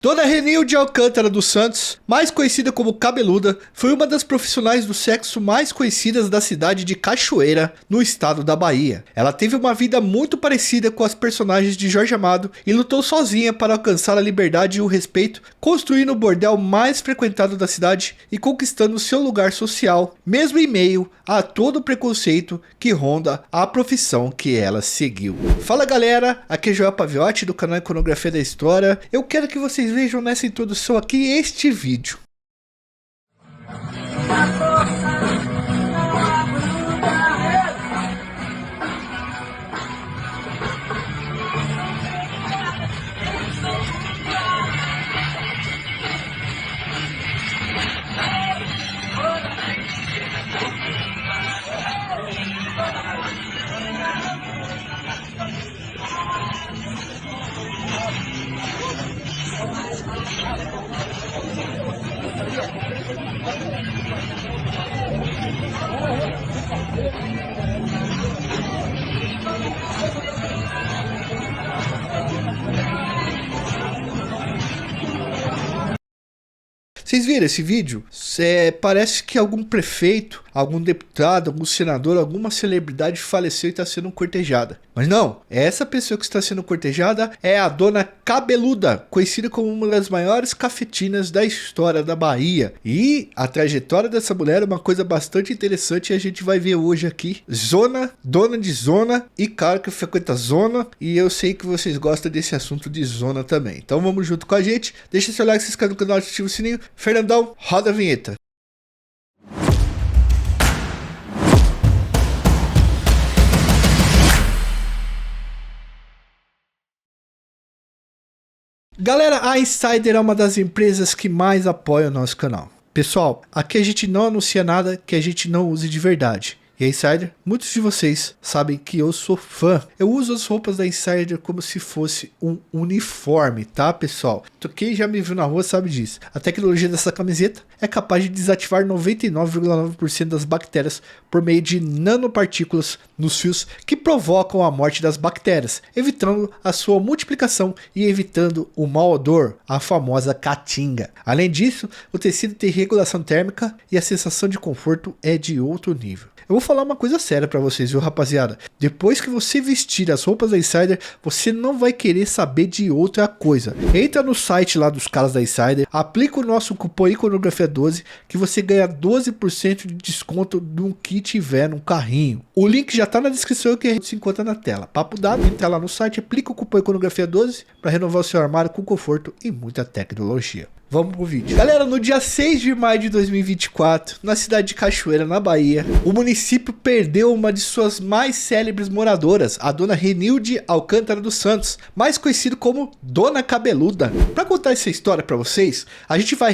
Dona Renilde Alcântara dos Santos, mais conhecida como Cabeluda, foi uma das profissionais do sexo mais conhecidas da cidade de Cachoeira, no estado da Bahia. Ela teve uma vida muito parecida com as personagens de Jorge Amado e lutou sozinha para alcançar a liberdade e o respeito, construindo o bordel mais frequentado da cidade e conquistando seu lugar social, mesmo em meio a todo o preconceito que ronda a profissão que ela seguiu. Fala galera, aqui é Joel Paviotti do canal Iconografia da História. Eu quero que vocês vejam nessa introdução aqui este vídeo. Vocês viram esse vídeo? Parece que algum prefeito, algum deputado, algum senador, alguma celebridade faleceu e está sendo cortejada. Mas não, essa pessoa que está sendo cortejada é a Dona Cabeluda, conhecida como uma das maiores cafetinas da história da Bahia. E a trajetória dessa mulher é uma coisa bastante interessante e a gente vai ver hoje aqui. Dona de zona e cara que frequenta zona. E eu sei que vocês gostam desse assunto de zona também. Então vamos junto com a gente. Deixa seu like, se inscreve no canal, ativa o sininho. Fernandão, roda a vinheta. Galera, a Insider é uma das empresas que mais apoia o nosso canal. Pessoal, aqui a gente não anuncia nada que a gente não use de verdade. E a Insider, muitos de vocês sabem que eu sou fã. Eu uso as roupas da Insider como se fosse um uniforme, tá pessoal? Então, quem já me viu na rua sabe disso. A tecnologia dessa camiseta é capaz de desativar 99,9% das bactérias por meio de nanopartículas nos fios que provocam a morte das bactérias, evitando a sua multiplicação e evitando o mau odor, a famosa caatinga. Além disso, o tecido tem regulação térmica e a sensação de conforto é de outro nível. Eu vou falar uma coisa séria pra vocês, viu rapaziada? Depois que você vestir as roupas da Insider, você não vai querer saber de outra coisa. Entra no site lá dos caras da Insider, aplica o nosso cupom Iconografia12 que você ganha 12% de desconto no que tiver no carrinho. O link já tá na descrição que a gente se encontra na tela. Papo dado, entra lá no site, aplica o cupom Iconografia12 para renovar o seu armário com conforto e muita tecnologia. Vamos pro vídeo. Galera, no dia 6 de maio de 2024, na cidade de Cachoeira, na Bahia, o município perdeu uma de suas mais célebres moradoras, a Dona Renilde Alcântara dos Santos, mais conhecido como Dona Cabeluda. Para contar essa história para vocês, a gente vai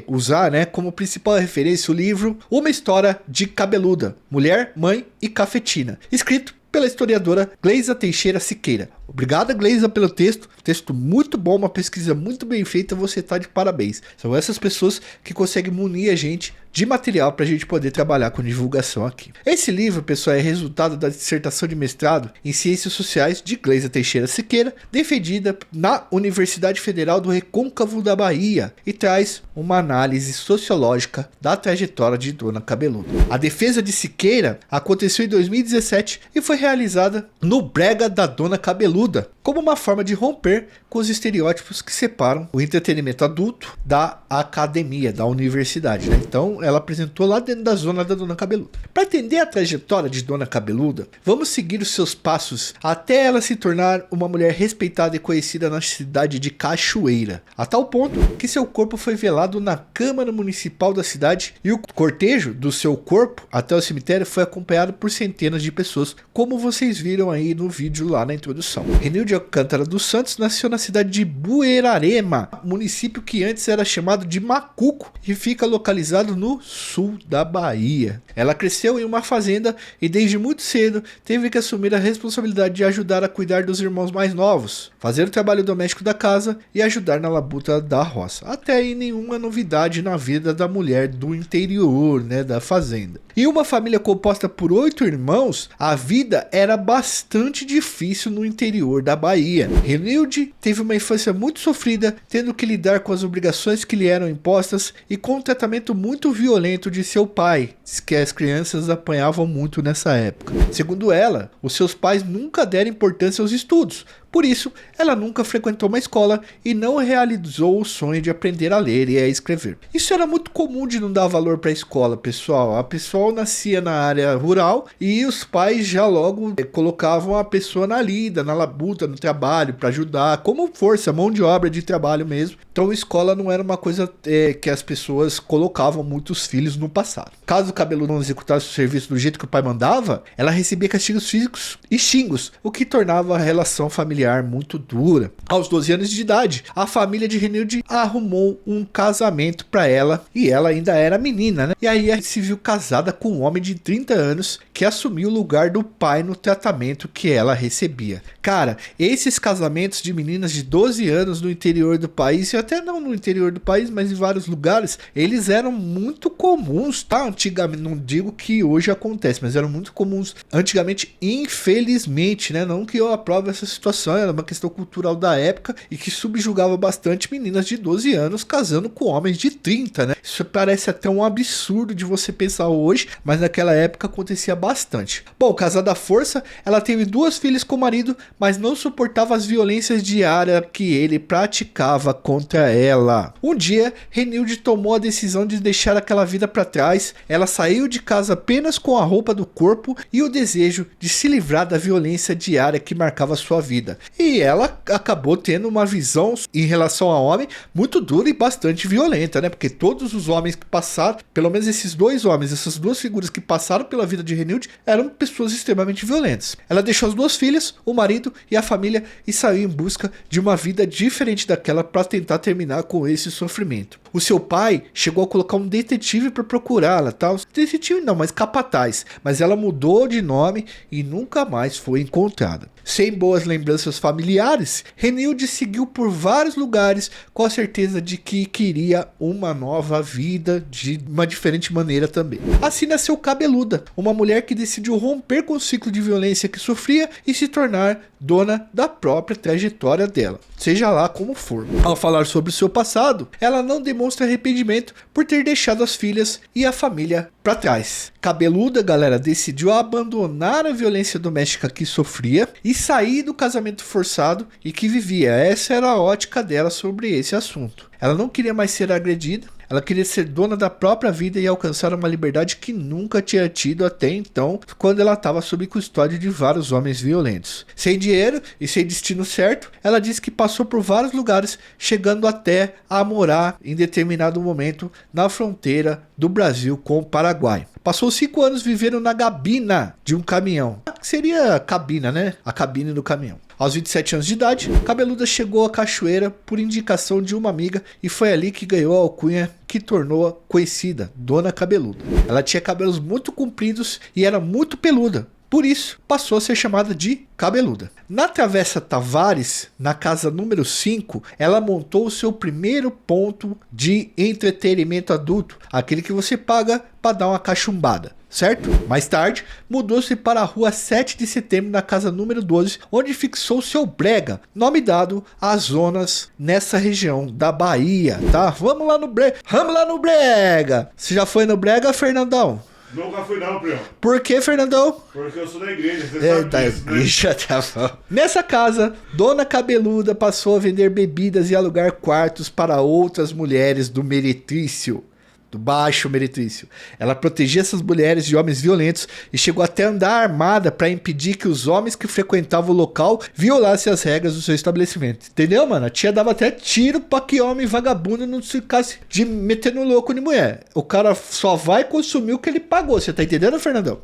usar, né, como principal referência o livro Uma História de Cabeluda, Mulher, Mãe e Cafetina, escrito pela historiadora Gleisa Teixeira Siqueira. Obrigado, Gleisa, pelo texto muito bom, uma pesquisa muito bem feita, você tá de parabéns. São essas pessoas que conseguem munir a gente de material para a gente poder trabalhar com divulgação aqui. Esse livro, pessoal, é resultado da dissertação de mestrado em Ciências Sociais de Gleisa Teixeira Siqueira, defendida na Universidade Federal do Recôncavo da Bahia, e traz uma análise sociológica da trajetória de Dona Cabeluda. A defesa de Siqueira aconteceu em 2017 e foi realizada no Brega da Dona Cabeluda, como uma forma de romper com os estereótipos que separam o entretenimento adulto da academia, da universidade, né? Então ela apresentou lá dentro da zona da Dona Cabeluda. Para entender a trajetória de Dona Cabeluda, vamos seguir os seus passos até ela se tornar uma mulher respeitada e conhecida na cidade de Cachoeira, a tal ponto que seu corpo foi velado na Câmara Municipal da cidade e o cortejo do seu corpo até o cemitério foi acompanhado por centenas de pessoas, como vocês viram aí no vídeo lá na introdução. Renilde Alcântara dos Santos nasceu na cidade de Buerarema, município que antes era chamado de Macuco e fica localizado no sul da Bahia. Ela cresceu em uma fazenda e desde muito cedo teve que assumir a responsabilidade de ajudar a cuidar dos irmãos mais novos, fazer o trabalho doméstico da casa e ajudar na labuta da roça. Até aí nenhuma novidade na vida da mulher do interior, né, da fazenda. Em uma família composta por 8 irmãos, a vida era bastante difícil no interior da Bahia. Renilde teve uma infância muito sofrida, tendo que lidar com as obrigações que lhe eram impostas e com um tratamento muito violento de seu pai, que as crianças apanhavam muito nessa época. Segundo ela, os seus pais nunca deram importância aos estudos, por isso ela nunca frequentou uma escola e não realizou o sonho de aprender a ler e a escrever. Isso era muito comum de não dar valor para a escola, pessoal. A pessoa nascia na área rural e os pais já logo colocavam a pessoa na lida, na labuta, no trabalho, para ajudar, como força, mão de obra de trabalho mesmo. Então a escola não era uma coisa que as pessoas colocavam muitos filhos no passado. Caso o Cabeludo não executasse o serviço do jeito que o pai mandava, ela recebia castigos físicos e xingos, o que tornava a relação familiar muito dura. Aos 12 anos de idade, a família de Renilde arrumou um casamento para ela e ela ainda era menina, né? E aí ela se viu casada com um homem de 30 anos que assumiu o lugar do pai no tratamento que ela recebia. Cara, esses casamentos de meninas de 12 anos no interior do país, e até não no interior do país, mas em vários lugares, eles eram muito comuns, tá? Antigamente, não digo que hoje acontece, mas eram muito comuns antigamente, infelizmente, né? Não que eu aprove essa situação, era uma questão cultural da época e que subjugava bastante meninas de 12 anos casando com homens de 30, né? Isso parece até um absurdo de você pensar hoje, mas naquela época acontecia bastante. Bom, casada à força, ela teve 2 filhas com o marido, mas não suportava as violências diárias que ele praticava contra ela. Um dia, Renilde tomou a decisão de deixar aquela vida para trás. Ela saiu de casa apenas com a roupa do corpo e o desejo de se livrar da violência diária que marcava sua vida. E ela acabou tendo uma visão em relação ao homem muito dura e bastante violenta, né? Porque todos os homens que passaram, pelo menos esses 2 homens, essas 2 figuras que passaram pela vida de Renilde, eram pessoas extremamente violentas. Ela deixou as 2 filhas, o marido e a família e saiu em busca de uma vida diferente daquela para tentar terminar com esse sofrimento. O seu pai chegou a colocar um detetive para procurá-la, tá? Detetive não, mas capataz. Mas ela mudou de nome e nunca mais foi encontrada. Sem boas lembranças familiares, Renilde seguiu por vários lugares com a certeza de que queria uma nova vida de uma diferente maneira também. Assim nasceu Cabeluda, uma mulher que decidiu romper com o ciclo de violência que sofria e se tornar dona da própria trajetória dela, seja lá como for. Ao falar sobre o seu passado, ela não demonstra arrependimento por ter deixado as filhas e a família para trás. Cabeluda, galera, decidiu abandonar a violência doméstica que sofria e sair do casamento forçado e que vivia. Essa era a ótica dela sobre esse assunto. Ela não queria mais ser agredida, ela queria ser dona da própria vida e alcançar uma liberdade que nunca tinha tido até então, quando ela estava sob custódia de vários homens violentos. Sem dinheiro e sem destino certo, ela disse que passou por vários lugares, chegando até a morar em determinado momento na fronteira do Brasil com o Paraguai. Passou 5 anos vivendo na gabina de um caminhão. Que seria a cabina, né? A cabine do caminhão. Aos 27 anos de idade, Cabeluda chegou à Cachoeira por indicação de uma amiga e foi ali que ganhou a alcunha que tornou-a conhecida, Dona Cabeluda. Ela tinha cabelos muito compridos e era muito peluda. Por isso, passou a ser chamada de Cabeluda. Na Travessa Tavares, na casa número 5, ela montou o seu primeiro ponto de entretenimento adulto, aquele que você paga para dar uma cachumbada, certo? Mais tarde, mudou-se para a rua 7 de setembro, na casa número 12, onde fixou seu brega, nome dado às zonas nessa região da Bahia, tá? Vamos lá no brega! Você já foi no brega, Fernandão? Nunca fui não, primo. Por que, Fernandão? Porque eu sou da igreja, você sabe Da disso, né? igreja, tá bom. Nessa casa, Dona Cabeluda passou a vender bebidas e alugar quartos para outras mulheres do meretrício, do baixo meretrício. Ela protegia essas mulheres de homens violentos e chegou até a andar armada para impedir que os homens que frequentavam o local violassem as regras do seu estabelecimento. Entendeu, mano? A tia dava até tiro pra que homem vagabundo não ficasse de metendo louco de mulher. O cara só vai consumir o que ele pagou. Você tá entendendo, Fernandão?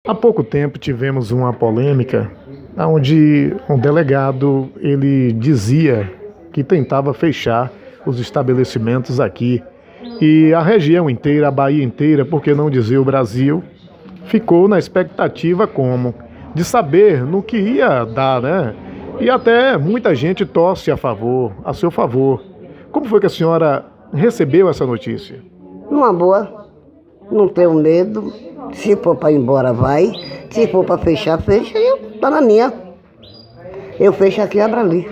Há pouco tempo tivemos uma polêmica onde um delegado ele dizia que tentava fechar os estabelecimentos aqui. E a região inteira, a Bahia inteira, por que não dizer o Brasil, ficou na expectativa como? De saber no que ia dar, né? E até muita gente torce a seu favor. Como foi que a senhora recebeu essa notícia? Numa boa, não tenho medo. Se for para ir embora, vai. Se for para fechar, fecha. E eu tô na minha. Eu fecho aqui e abro ali.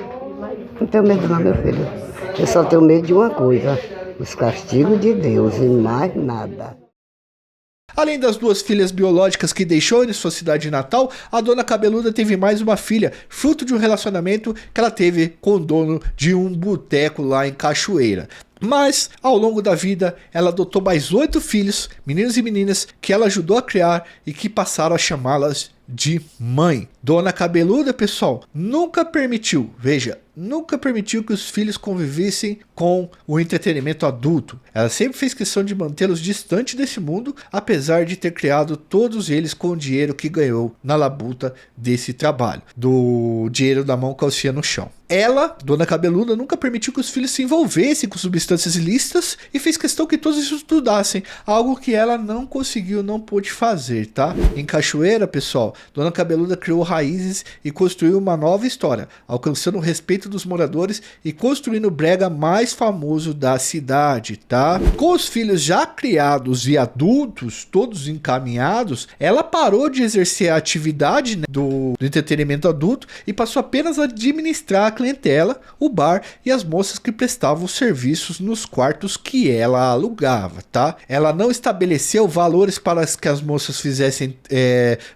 Não tenho medo não, meu filho. Eu só tenho medo de uma coisa, os castigos de Deus e mais nada. Além das 2 filhas biológicas que deixou em sua cidade natal, a dona Cabeluda teve mais uma filha, fruto de um relacionamento que ela teve com o dono de um boteco lá em Cachoeira. Mas, ao longo da vida, ela adotou mais 8 filhos, meninos e meninas, que ela ajudou a criar e que passaram a chamá-las de mãe. Dona Cabeluda, pessoal, nunca permitiu que os filhos convivessem com o entretenimento adulto. Ela sempre fez questão de mantê-los distante desse mundo, apesar de ter criado todos eles com o dinheiro que ganhou na labuta desse trabalho, do dinheiro da mão calcinha no chão. Ela, Dona Cabeluda, nunca permitiu que os filhos se envolvessem com substâncias ilícitas e fez questão que todos estudassem, algo que ela não conseguiu, não pôde fazer, tá? Em Cachoeira, pessoal, Dona Cabeluda criou raízes e construiu uma nova história, alcançando o respeito dos moradores e construindo o brega mais famoso da cidade, tá? Com os filhos já criados e adultos, todos encaminhados, ela parou de exercer a atividade, né, do entretenimento adulto e passou apenas a administrar a clientela, o bar e as moças que prestavam serviços nos quartos que ela alugava, tá? Ela não estabeleceu valores para que as moças fizessem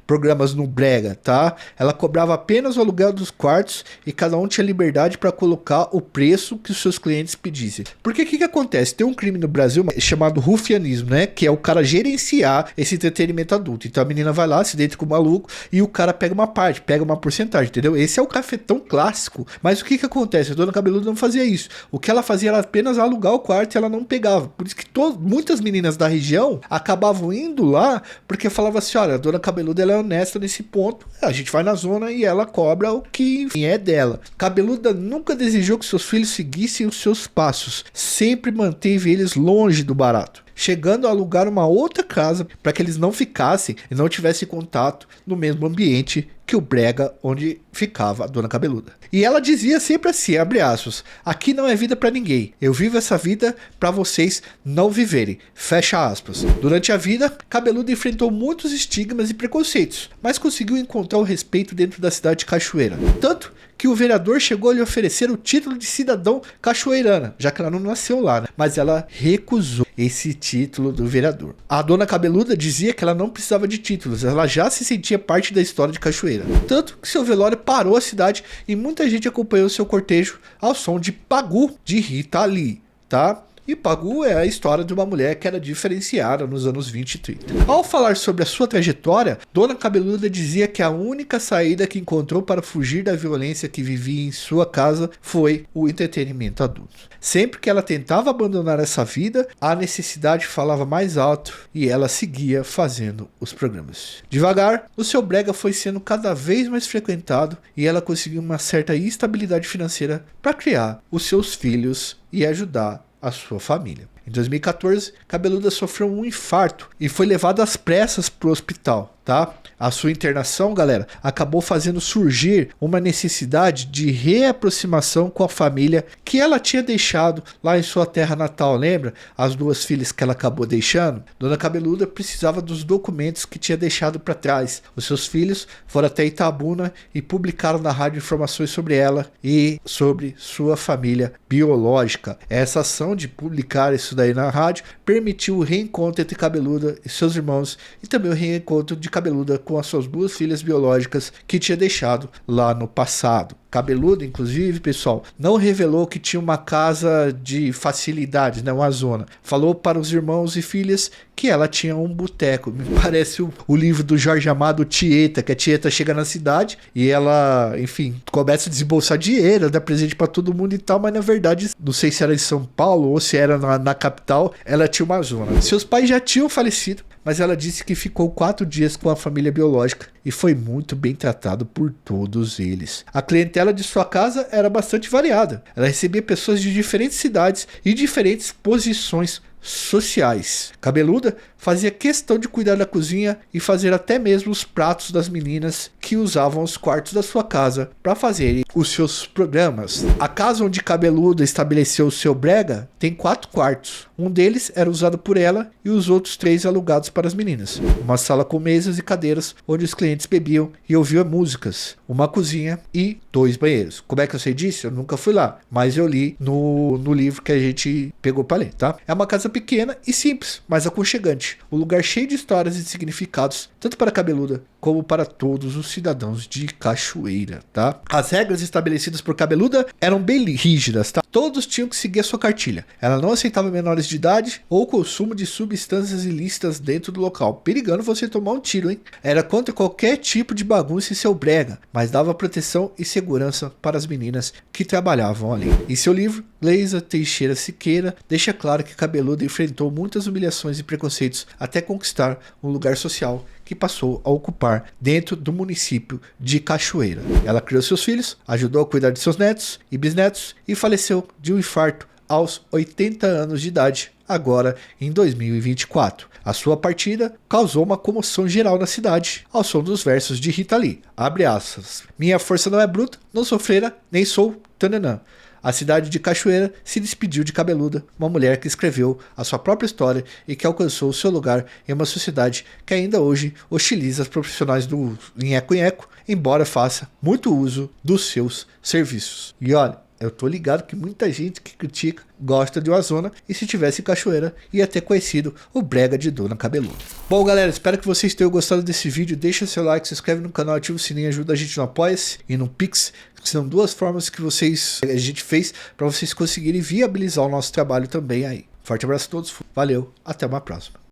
programas no brega, tá? Ela cobrava apenas o aluguel dos quartos e cada um tinha liberdade para colocar o preço que os seus clientes pedissem. Porque o que acontece? Tem um crime no Brasil chamado rufianismo, né? Que é o cara gerenciar esse entretenimento adulto. Então a menina vai lá, se deita com o maluco e o cara pega uma parte, pega uma porcentagem, entendeu? Esse é o cafetão clássico. Mas o que acontece? A Dona Cabeluda não fazia isso. O que ela fazia era apenas alugar o quarto e ela não pegava. Por isso que muitas meninas da região acabavam indo lá porque falavam assim, olha, a Dona Cabeluda ela é honesta nesse ponto, a gente vai na zona e ela cobra o que enfim, é dela. Cabeluda nunca desejou que seus filhos seguissem os seus passos, sempre manteve eles longe do barato, chegando a alugar uma outra casa para que eles não ficassem e não tivessem contato no mesmo ambiente que o brega onde ficava a Dona Cabeluda. E ela dizia sempre assim, abre aspas, aqui não é vida para ninguém, eu vivo essa vida para vocês não viverem, fecha aspas. Durante a vida, Cabeluda enfrentou muitos estigmas e preconceitos, mas conseguiu encontrar o respeito dentro da cidade de Cachoeira, tanto que o vereador chegou a lhe oferecer o título de cidadão cachoeirana, já que ela não nasceu lá, né? Mas ela recusou esse título do vereador. A Dona Cabeluda dizia que ela não precisava de títulos, ela já se sentia parte da história de Cachoeira. Tanto que seu velório parou a cidade e muita gente acompanhou seu cortejo ao som de Pagu, de Rita Lee, tá? E Pagu é a história de uma mulher que era diferenciada nos anos 20 e 30. Ao falar sobre a sua trajetória, Dona Cabeluda dizia que a única saída que encontrou para fugir da violência que vivia em sua casa foi o entretenimento adulto. Sempre que ela tentava abandonar essa vida, a necessidade falava mais alto e ela seguia fazendo os programas. Devagar, o seu brega foi sendo cada vez mais frequentado e ela conseguiu uma certa estabilidade financeira para criar os seus filhos e ajudar a sua família. Em 2014, Cabeluda sofreu um infarto e foi levada às pressas para o hospital, tá? A sua internação, galera, acabou fazendo surgir uma necessidade de reaproximação com a família que ela tinha deixado lá em sua terra natal, lembra? As 2 filhas que ela acabou deixando. Dona Cabeluda precisava dos documentos que tinha deixado para trás. Os seus filhos foram até Itabuna e publicaram na rádio informações sobre ela e sobre sua família biológica. Essa ação de publicar isso daí na rádio permitiu o reencontro entre Cabeluda e seus irmãos e também o reencontro de Cabeluda com as suas 2 filhas biológicas que tinha deixado lá no passado. Cabeluda, inclusive, pessoal, não revelou que tinha uma casa de facilidades, né, uma zona. Falou para os irmãos e filhas que ela tinha um boteco. Me parece o livro do Jorge Amado, Tieta, que a Tieta chega na cidade e ela, enfim, começa a desembolsar dinheiro, dá presente para todo mundo e tal, mas na verdade, não sei se era em São Paulo ou se era na capital, ela tinha uma zona. Seus pais já tinham falecido, mas ela disse que ficou 4 dias com a família biológica e foi muito bem tratado por todos eles. A clientela de sua casa era bastante variada. Ela recebia pessoas de diferentes cidades e diferentes posições sociais. Cabeluda fazia questão de cuidar da cozinha e fazer até mesmo os pratos das meninas que usavam os quartos da sua casa para fazerem os seus programas. A casa onde Cabeluda estabeleceu o seu brega tem 4 quartos. Um deles era usado por ela e os outros 3 alugados para as meninas. Uma sala com mesas e cadeiras onde os clientes bebiam e ouviam músicas. Uma cozinha e 2 banheiros. Como é que eu sei disso? Eu nunca fui lá, mas eu li no livro que a gente pegou para ler, tá? É uma casa pequena e simples, mas aconchegante. Um lugar cheio de histórias e significados, tanto para Cabeluda como para todos os cidadãos de Cachoeira, tá? As regras estabelecidas por Cabeluda eram bem rígidas, tá? Todos tinham que seguir a sua cartilha. Ela não aceitava menores de idade ou consumo de substâncias ilícitas dentro do local, perigando você tomar um tiro, hein? Era contra qualquer tipo de bagunça em seu brega, mas dava proteção e segurança para as meninas que trabalhavam ali. Em seu livro, Gleisa Teixeira Siqueira deixa claro que Cabeluda enfrentou muitas humilhações e preconceitos até conquistar um lugar social que passou a ocupar dentro do município de Cachoeira. Ela criou seus filhos, ajudou a cuidar de seus netos e bisnetos e faleceu de um infarto aos 80 anos de idade, agora em 2024. A sua partida causou uma comoção geral na cidade, ao som dos versos de Rita Lee, abre aspas, minha força não é bruta, não sou freira, nem sou tananã. A cidade de Cachoeira se despediu de Cabeluda, uma mulher que escreveu a sua própria história e que alcançou o seu lugar em uma sociedade que ainda hoje hostiliza os profissionais do nheco-nheco, embora faça muito uso dos seus serviços. E olha, eu tô ligado que muita gente que critica gosta de uma zona e se tivesse em Cachoeira ia ter conhecido o brega de Dona Cabeluda. Bom galera, espero que vocês tenham gostado desse vídeo, deixa seu like, se inscreve no canal, ativa o sininho, ajuda a gente no Apoia-se e no Pix, que são 2 formas que a gente fez para vocês conseguirem viabilizar o nosso trabalho também aí. Forte abraço a todos, valeu, até uma próxima.